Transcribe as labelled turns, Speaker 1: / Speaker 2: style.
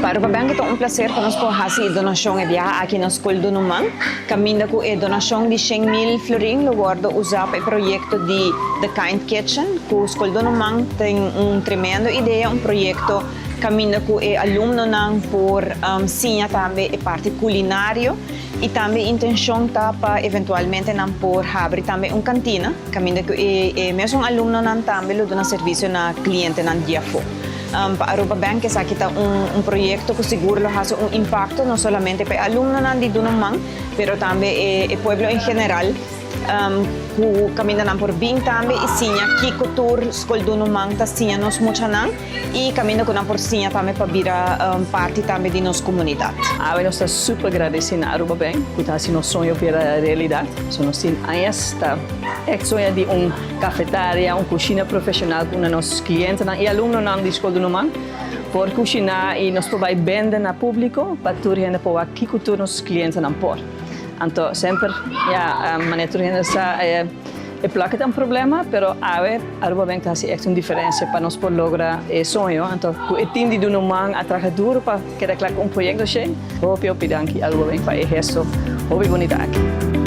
Speaker 1: Para Aruba Bank, ito um prazer conosco hasi e donacion e biaha aqui na Scol Dun'un Man. Caminda com a donacion de 100.000 florin, lo guardo usar para o projeto de The Kind Kitchen, que o Scol Dun'un Man tem tremendo ideia, projeto caminda com o aluno não por siña também e parte culinário e também intenção tá para eventualmente não por abrir também cantina, caminda com o mesmo aluno não também lo dona serviço na cliente não dia fo. Para Aruba Bank esa kita proyecto que seguro lo hace un impacto no solamente para alumnos de Dun'un Man, pero también el pueblo en general, que caminan por bien también y siña que cultura Scol Dun'un Man ta siña nos muchanan y caminan con por siña también para vira parte también de nuestra comunidad.
Speaker 2: Nós estamos super agradecidos a Aruba Bank por estar assim nosso sonho para realidade. Nós temos esta sonho de cafeteria, cushina profissional com nossos clientes e alunos de Scol Dun'un Man por cushina e nós podemos vender ao público para que gente possa que cultura nossos clientes não por. Então sempre maneira essa é claro que tem problema, pero Aruba Bank faz uma diferença para nós por lograr esse sonho. Então o time de Dun'un Man trabalha duro para que claro projeto cheio. Eu peço que Aruba Bank faz isso, muito bonito aqui.